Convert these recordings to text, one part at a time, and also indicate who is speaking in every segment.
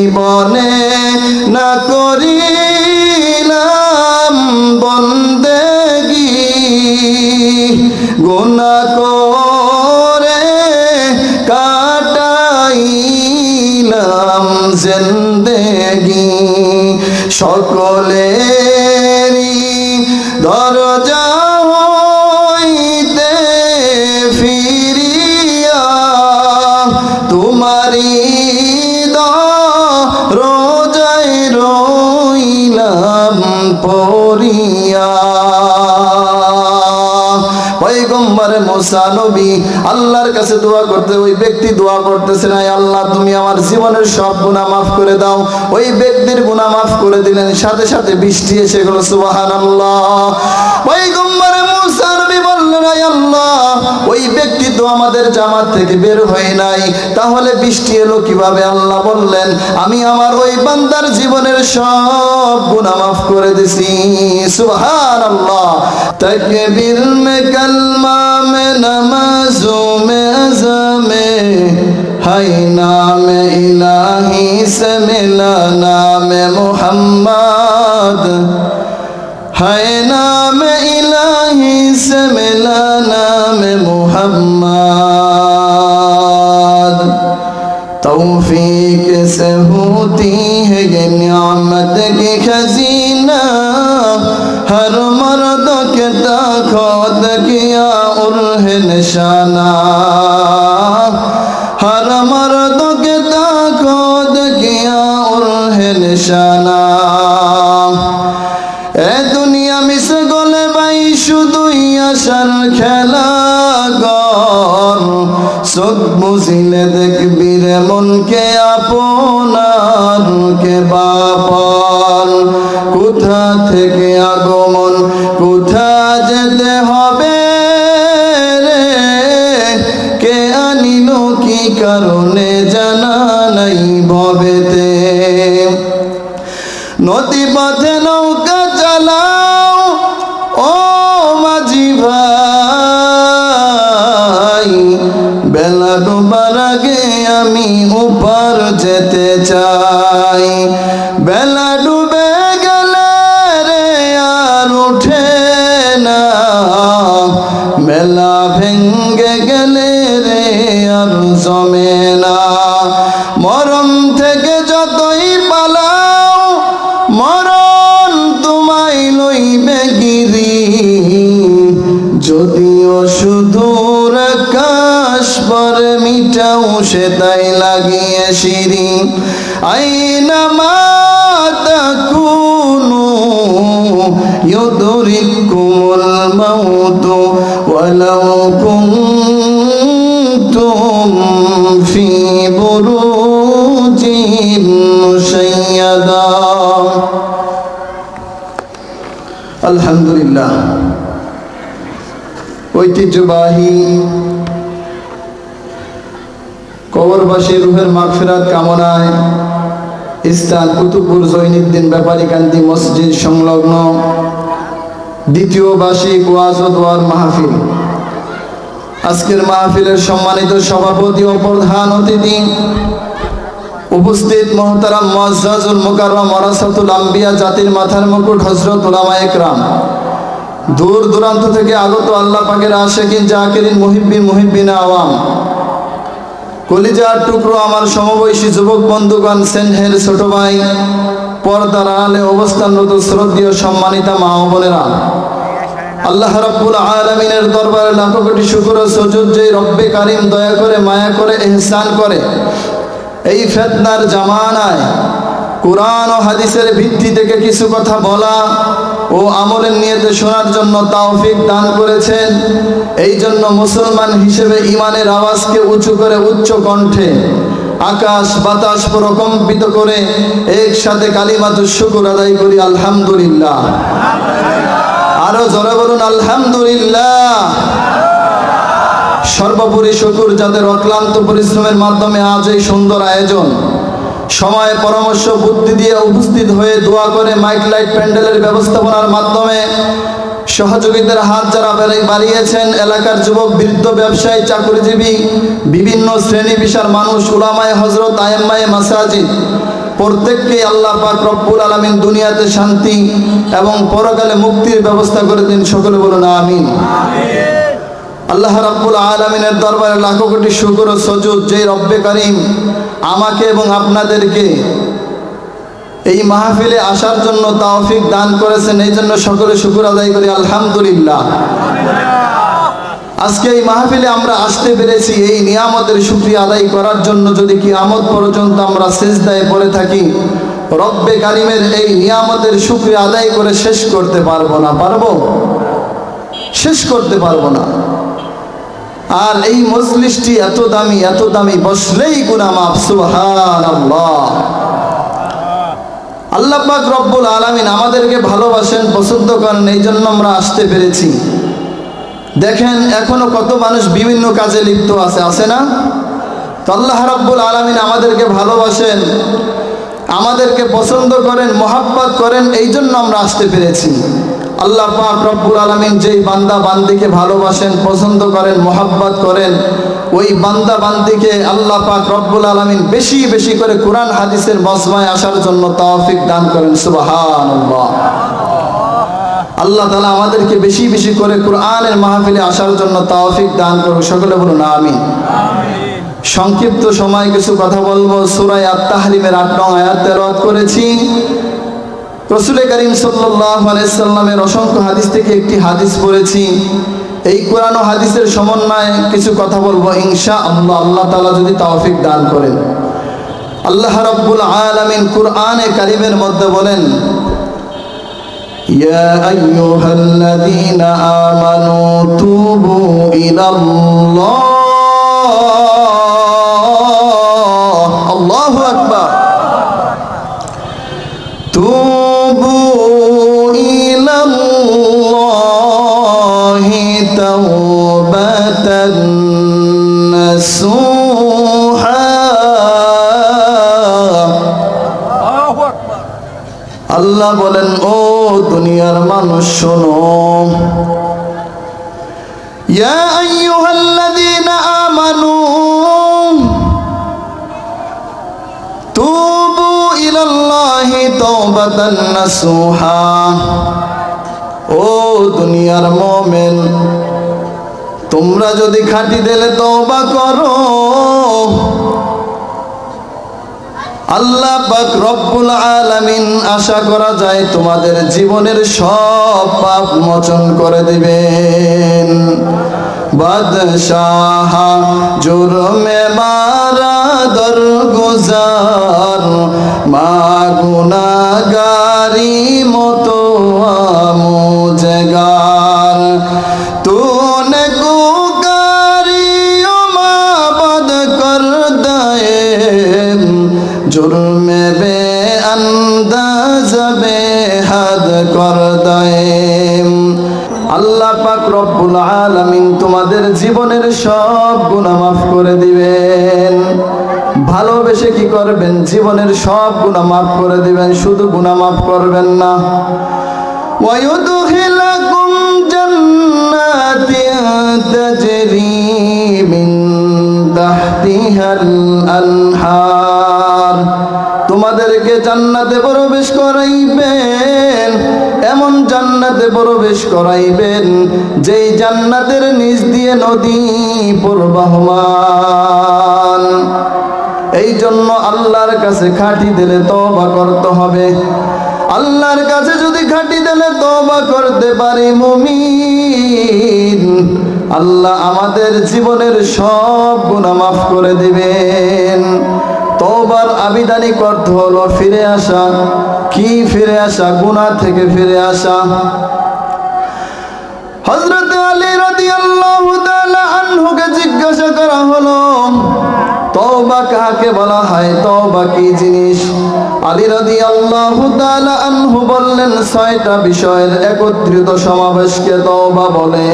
Speaker 1: জীবনে না করিলাম বন্দেগি, গুনাহ করে কাটাইলাম জিন্দেগি। সকলেরই দরজা হইতে ফিরিয়া তোমারি দরজায় রইলাম পড়িয়া। পয়গম্বরে মুসা নবী আল্লাহর কাছে দোয়া করতে, ওই ব্যক্তি দোয়া করতেছে না, আল্লাহ তুমি আমার জীবনের সব গুনাহ মাফ করে দাও। ওই ব্যক্তির গুনাহ মাফ করে দিলেন, সাথে সাথে বৃষ্টি এসে গেল। সুবহানাল্লাহ। পয়গম্বরে মুসা নবী বললেন, আল্লাহ ওই ব্যক্তি তো আমাদের জামাত থেকে বের হয় নাই, তাহলে বৃষ্টি এলো কিভাবে? আল্লাহ বললেন, আমি আমার ওই বান্দার জীবনের সব গুনাহ মাফ করে দিছি। সুবহানাল্লাহ। তাকবীর মে कलमा में नमाज़ों में अज़ा में हाय नाम इलाही से मिला नाम मोहम्मद, हाय नाम इलाही से मिला नाम मोहम्मद। तौफीक से होती है ये नियामत की खजीना, हर मर्द के ताकत किया उर्हे निशाना, हर मर्द के ताकत किया उर्हे निशाना। ए दुनिया मिस गोले बाई शुधुई आशार खेला घर, চোখ বুঝিলে দেখবি রে মনকে আপনার কে বাপর। কোথা থেকে আগমন, কোথা যেতে হবে রে, কে আনিল কি কারণে জানা নাই ভবেতে। নদী পথে নৌকা চালাও ও মাঝি ভাই, বেলা ডোবার আগে আমি উপার যেতে চাই। বেলা ডুবে গেলে রে আর উঠে না, মেলা ভেঙ্গে গেলে রে আর জমে না। মরণ থেকে যতই পালাও মরণ তোমায় লইবে গিরি, যদিও সুদূর আকাশ পর মিটাও সে তাই লাগিয়ে সিঁড়ি। আইনা মা তাকুনু ইউদরিকুমুল মাউতু ওয়ালাউ কুনতুম ফি বুরুজিন মুশাইয়াদা। আলহামদুলিল্লাহ। ঐতিহ্যবাহী কবরবাসী রুহের মাগফিরাত কামনায় স্থান কুতুবপুর জৈনুদ্দিন ব্যাপারীকান্দি মসজিদ সংলগ্ন দ্বিতীয় বার্ষিক ওয়াজ ও দোয়ার মাহফিল। আজকের মাহফিলের সম্মানিত সভাপতি ও প্রধান অতিথি, উপস্থিত মুহতারাম মুআজ্জাজুল মুকাররম ওয়ারাসাতুল আম্বিয়া, জাতির মাথার মুকুট হযরত উলামায়ে কেরাম, দূর দূরান্ত থেকে আগত আল্লাহ পাকের আশিকিন জাকিরিন মুহিব্বিন আওয়াম, কলিজার টুকরো আমার সমবয়সী যুবক বন্ধুগণ, স্নেহের ছোট ভাই, পর্দার আড়ালে অবস্থানরত শ্রদ্ধেয় সম্মানিতা মা ও বোনেরা, আল্লাহ রাব্বুল আলামিনের দরবারে লাখো কোটি শুকর ও সুজুদ যে রব্বে কারীম দয়া করে, মায়া করে, ইহসান করে এই ফিতনার জামানায় কুরআন ও হাদিসের ভিত্তি থেকে কিছু কথা বলা ও আমলের নিয়তে শোনার জন্য তৌফিক দান করেছেন। এই জন্য মুসলমান হিসেবে ঈমানের আওয়াজকে উঁচু করে উচ্চ কণ্ঠে আকাশ বাতাস প্রকম্পিত করে একসাথে কালিমাতুশ শুকর আদায় করি আলহামদুলিল্লাহ। আরো জোরে বলুন আলহামদুলিল্লাহ। সর্বোপরি শুকর যাদের অক্লান্ত পরিশ্রমের মাধ্যমে আজ এই সুন্দর আয়োজন, সময় পরামর্শ বুদ্ধি দিয়ে উপস্থিত হয়ে দোয়া করে মাইক লাইট প্যান্ডেলের ব্যবস্থাপনার মাধ্যমে সহযোগিতার হাত যারা বাড়িয়েছেন, এলাকার যুবক, বৃদ্ধ, ব্যবসায়ী, চাকরিজীবী, বিভিন্ন শ্রেণী পেশার মানুষ, উলামায়ে হযরত, আইম্মায়ে মাসাজিদ, প্রত্যেককে আল্লাহ পাক রব্বুল আলামিন দুনিয়াতে শান্তি এবং পরকালে মুক্তির ব্যবস্থা করে দিন। সকলে বলুন আমিন। আল্লাহ রাব্বুল আলামিনের দরবারে লাখো কোটি শুকর ও সুজুদ, যে রব্বে কারীম আমাকে এবং আপনাদেরকে এই মাহফিলে আসার জন্য তৌফিক দান করেছেন, এই জন্য সকলে শুকর আদায় করি আলহামদুলিল্লাহ। আজকে এই মাহফিলে আমরা আসতে পেরেছি এই নিয়ামতের শুকরিয়া আদায় করার জন্য। যদি কিয়ামত পর্যন্ত আমরা সিজদায় পড়ে থাকি, রব্বে কারীমের এই নিয়ামতের শুকরিয়া আদায় করে শেষ করতে পারবো না। পারবো? শেষ করতে পারবো না। আর এই মজলিসটি এত দামি, বসলেই গুনাহ মাফ। সুবহানাল্লাহ। আল্লাহ পাক রব্বুল আলামিন আমাদেরকে ভালোবাসেন, পছন্দ করেন, এই জন্য আমরা আসতে পেরেছি। দেখেন এখনো কত মানুষ বিভিন্ন কাজে লিপ্ত আছে না? তো আল্লাহ রাব্বুল আলামিন আমাদেরকে ভালোবাসেন, আমাদেরকে পছন্দ করেন, মহাব্বত করেন, এই জন্য আমরা আসতে পেরেছি। আল্লাহ পাক রব্বুল আলামিন যেই বান্দা বান্দিকে ভালোবাসেন, পছন্দ করেন, মহাব্বত করেন, ওই বান্দা বান্দিকে আল্লাহ পাক রব্বুল আলামিন বেশি বেশি করে কোরআন হাদিসের মজমায় আসার জন্য তৌফিক দান করেন। সুবহানাল্লাহ। আল্লাহ তাআলা আমাদেরকে বেশি বেশি করে কোরআনের মাহফিলে আসার জন্য তৌফিক দান করুন। সকলে বলুন আমিন। সংক্ষিপ্ত সময় কিছু কথা বলবো। সূরা আত-তাহরিমের 8 নং আয়াত তেলাওয়াত করেছি। রাসূল করিম সাল্লাল্লাহু আলাইহি সাল্লামের অসংখ্য হাদিস থেকে একটি হাদিস পড়েছি। এই কোরআন ও হাদিসের সমন্বয়ে কিছু কথা বলবো ইনশাআল্লাহ, আল্লাহ তাআলা যদি তৌফিক দান করেন। আল্লাহ রাব্বুল আলামিন কোরআনে কারীমের মধ্যে বলেন, ইয়া আইয়ুহাল্লাযীনা আমানু তুবু ইলাল্লাহ। আল্লাহু আকবার। তুবু ইলাল্লাহি তাওবাতান নাসুহা। আল্লাহ বলেন, ও দুনিয়ার মানুষ শোনো, ইয়া আইয়ুহাল্লাযীনা আমানু তুবু ইলাল্লাহি তাওবাতান নাসুহা। ও দুনিয়ার মুমিন, তোমরা যদি খাঁটি দিলে তওবা করো, আল্লাহ পাক রব্বুল আলামিন আশা করা যায় তোমাদের জীবনের সব পাপ মোচন করে দিবেন। বাদশাহ জুরমে মারা দরগুজার, মা গুনাহগারি মতো আমুজগার, তূনে গুগারি ও মা বদ কর দায়ে, জুরমে বে আন্দাজ বে হাদ কর দায়ে। আল্লাহ পাক রব্বুল আলামিন তোমাদের জীবনের সব গুনাহ মাফ করে দিবেন। ভালোবেসে কি করবেন? জীবনের সব গুনাহ মাফ করে দিবেন। শুধু গুনাহ মাফ করবেন না, ওয়ায়ুদখিলাকুম জান্নাতিন তাজরি মিন তাহতিহাল আনহার। তোমাদেরকে জান্নাতে প্রবেশ করাইবেন, এমন জান্নাতে প্রবেশ করাইবেন যেই জান্নাতের নিচ দিয়ে নদী প্রবাহমান। এই জন্য আল্লাহর কাছে খাঁটি দিলে তওবা করতে হবে। আল্লাহর কাছে যদি খাঁটি দিলে তওবা করতে পারি মুমিন, আল্লাহ আমাদের জীবনের সব গুনাহ মাফ করে দিবেন। তওবার আবিধানিক অর্থ হলো ফিরে আসা। কি ফিরে আসা? গুনাহ থেকে ফিরে আসা। হযরত আলী রাদিয়াল্লাহু তাআলা আনহুকে জিজ্ঞাসা করা হলো, তওবা কাকে বলা হয়? তওবা কি জিনিস? আলী রাদিয়াল্লাহু তাআলা আনহু বললেন, 6টা বিষয়ের একত্রিত সমাবেশকে তওবা বলে।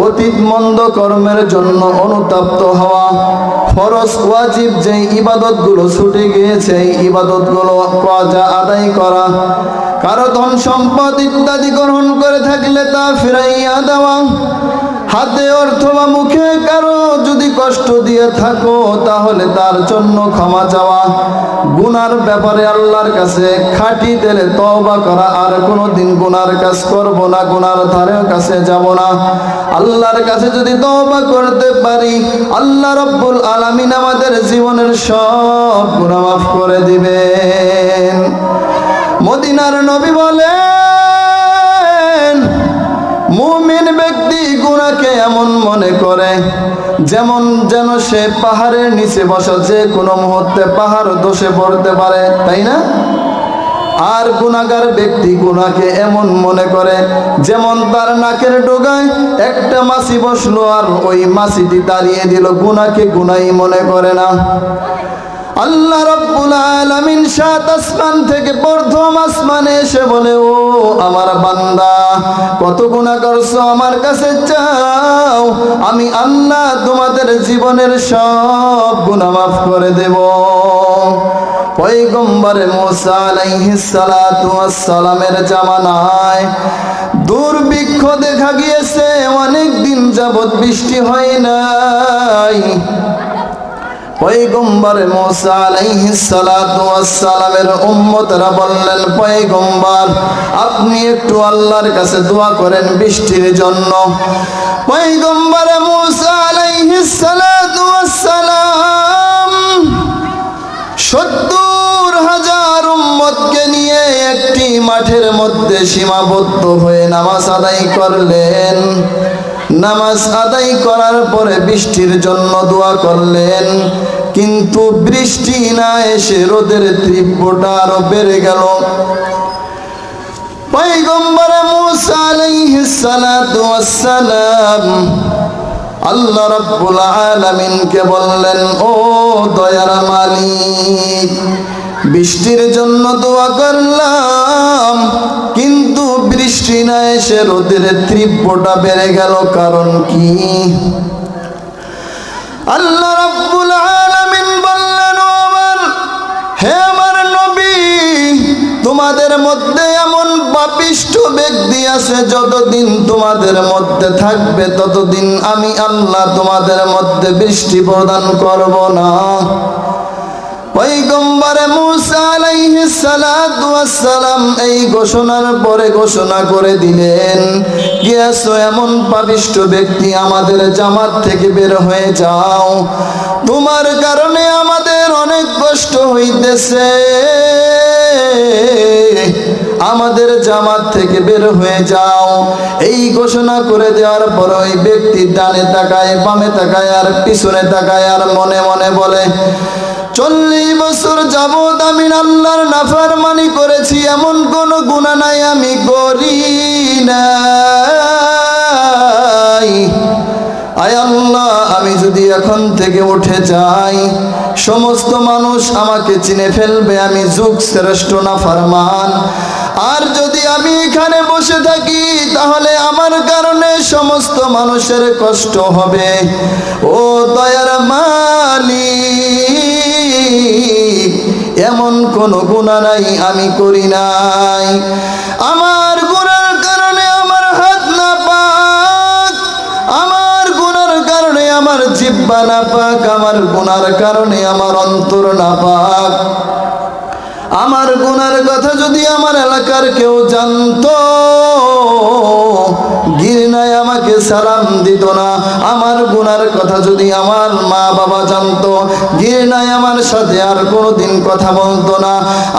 Speaker 1: অতীত মন্দ কর্মের জন্য অনুতপ্ত হওয়া, ফরজ ওয়াজিব যেই ইবাদতগুলো ছুটে গিয়েছে এই ইবাদতগুলো কাজা আদায় করা, কারো ধন সম্পদ ইত্যাদি গ্রহণ করে থাকলে তা ফিরাইয়া দেওয়া, হাতে অথবা মুখে কারো যদি কষ্ট দিয়ে থাকো তাহলে তার জন্য ক্ষমা চাওয়া, গুনার ব্যাপারে আল্লাহর কাছে খাঁটি দিলে তওবা করা, আর কোনোদিন গুনার কাজ করব না, গুনার ধারের কাছে যাব না। আল্লাহর কাছে যদি তওবা করতে পারি, আল্লাহ রাব্বুল আলামিন আমাদের জীবনের সব গুনাহ মাফ করে দিবেন। মদিনার নবী বলেন, মুমিন ব্যক্তি গুনাহকে এমন মনে করে যেমন যেন সে পাহাড়ের নিচে বসা, যে কোনো মুহূর্তে পাহাড় ধসে পড়তে পারে, তাই না? আর গুনাহগার ব্যক্তি গুনাহকে এমন মনে করে যেমন তার নাকের ডগায় একটা মাছি বসলো আর ওই মাছিটি তাড়িয়ে দিল, গুনাহকে গুনাহই মনে করে না। আল্লাহ রাব্বুল আলামিন সাত আসমান থেকে প্রথম আসমানে এসে বলে, ও আমার বান্দা, কত গুনাহ করছো, আমার কাছে চাও, আমি আল্লাহ তোমাদের জীবনের সব গুনাহ মাফ করে দেব। পয়গম্বর মুসা আলাইহিস সালাতু ওয়াস সালামের জামানায় দুর্ভিক্ষ দেখা গিয়েছে, অনেক দিন যাবত বৃষ্টি হয় নাই। পয়গম্বর মুসা আলাইহিস সালাতু ওয়াস সালামের উম্মতরা বললেন, পয়গম্বর আপনি একটু আল্লাহর কাছে দোয়া করেন বৃষ্টির জন্য। পয়গম্বর মুসা আলাইহিস সালাতু ওয়াস সালাম 70,000 উম্মতকে নিয়ে একটি মাঠের মধ্যে সীমাবদ্ধ হয়ে নামাজ আদায় করলেন। নামাজ আদায় করার পরে বৃষ্টির জন্য দোয়া করলেন, কিন্তু বৃষ্টি না এসে রোদের তীব্রতা আরো বেড়ে গেল। পয়গম্বর মুসা আলাইহিস সালাতু ওয়াস সালাম আল্লাহ রাব্বুল আলামিনকে বললেন, ও দয়ার মালিক, বৃষ্টির জন্য দোয়া করলাম কিন্তু বৃষ্টি না এসে রোদের তীব্রতা বেড়ে গেল, কারণ কি? আল্লাহ রাব্বুল আলামিন বললেন, ও হে আমার নবী, তোমাদের মধ্যে এমন পাপিষ্ঠ ব্যক্তি আছে, যতদিন তোমাদের মধ্যে থাকবে ততদিন আমি আল্লাহ তোমাদের মধ্যে বৃষ্টি প্রদান করব না। পয়গম্বর মুসা আলাইহিস সালাতু ওয়াস সালাম এই ঘোষণার পরে ঘোষণা করে দিলেন, কে আছো এমন পাপিষ্ঠ ব্যক্তি, আমাদের জামাত থেকে বের হয়ে যাও, তোমার কারণে আমাদের অনেক কষ্ট হইতেছে, আমাদের জামাত থেকে বের হয়ে যাও। এই ঘোষণা করে দেওয়ার পর ওই ব্যক্তি ডানে তাকায়, বামে তাকায়, আর পিছনে তাকায়, আর মনে মনে বলে, 40 বছর যাবত আমি আল্লাহর নাফরমানি করেছি, এমন কোন গুনাহ নাই আমি করি নাই। আয় আল্লাহ, আমি যদি এখন থেকে উঠে যাই, সমস্ত মানুষ আমাকে চিনে ফেলবে, আমি যুগ শ্রেষ্ঠ নাফরমান। আর যদি আমি এখানে বসে থাকি তাহলে আমার কারণে সমস্ত মানুষের কষ্ট হবে। ও দয়ার মালিক, এমন কোন গুনাহ নাই আমি করি নাই, আমার গুনার কারণে আমার হাত না পাক, আমার গুনার কারণে আমার জিহ্বা না পাক, আমার গুনার কারণে আমার অন্তর না পাক। আমার গুনার কথা যদি আমার এলাকার কেউ জানতো, ঘৃণায় আমাকে সালাম দিত না। আমার গুনার কথা যদি আমার মা বাবা জানতো, ঘৃণায় আমার সাথে আর কোনোদিন কথা বলতো না।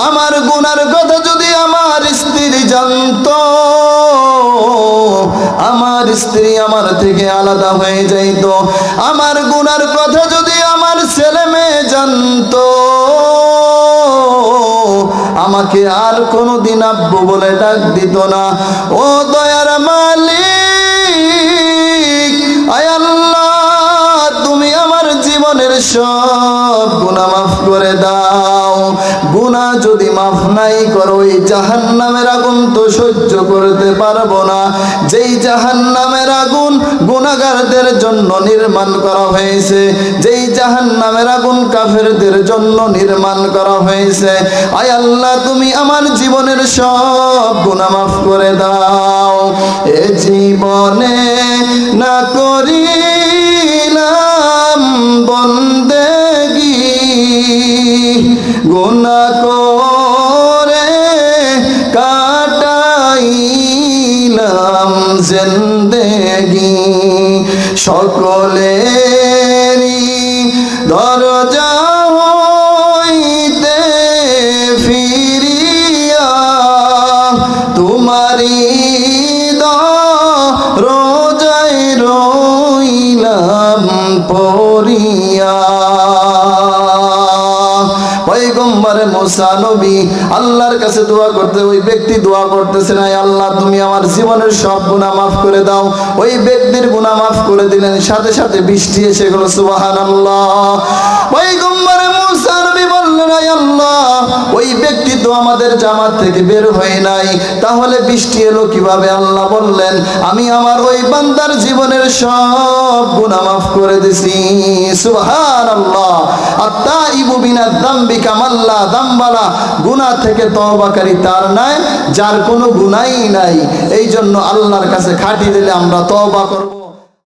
Speaker 1: আমার গুনার কথা যদি আমার স্ত্রী জানতো, আমার স্ত্রী আমার থেকে আলাদা হয়ে যাইত। আমার গুনার কথা যদি আমার ছেলে মেয়ে জানতো, আমাকে আর কোনোদিন আব্বু বলে ডাক দিত না। ও দয়ার মালিক, আয় আল্লাহ, তুমি আমার জীবনের সব গুনাহ মাফ করে দাও। গুনাহ যদি মাফ নাই করো ওই জাহান্নামের আগুন তো সহ্য করতে পারবো না, যেই জাহান্নামের আগুন গুনাহগারদের জন্য নির্মাণ করা হয়েছে, যেই জাহান্নামের আগুন কাফেরদের জন্য নির্মাণ করা হয়েছে। আয় আল্লাহ, তুমি আমার জীবনের সব গুনাহ মাফ করে দাও। এ জীবনে না করিলাম বন্দেগি, গুনাহ করে কাটাইলাম জিন্দেগি। সকলেরই দরজা হইতে ফিরিয়া তোমারি দরজায় রইলাম পড়িয়া। পয়গম্বর মুসা নবী আল্লাহর কাছে দোয়া করতে, ওই ব্যক্তি দোয়া করতেছে না, আল্লাহ তুমি আমার জীবনের সব গুনাহ মাফ করে দাও। ওই ব্যক্তির গুনাহ মাফ করে দিলেন, সাথে সাথে বৃষ্টি এসে গেল। সুবহানাল্লাহ। পয়গম্বর মুসা নবী বললেন, আয় আল্লাহ, ওই ব্যক্তি তো আমাদের জামাত থেকে বের হয় নাই, তাহলে বৃষ্টি এলো কিভাবে? আল্লাহ বললেন, আমি আমার ওই বান্দার জীবনের সব গুনাহ মাফ করে দিছি। সুবহানাল্লাহ। আত-তাইবু মিনাদ যামবি কামাল্লা যামবালা, গুনাহ থেকে তওবাকারী তার নাই যার কোনো গুনাহই নাই। এই জন্য আল্লাহর কাছে খাঁটি দিলে আমরা তওবা করব।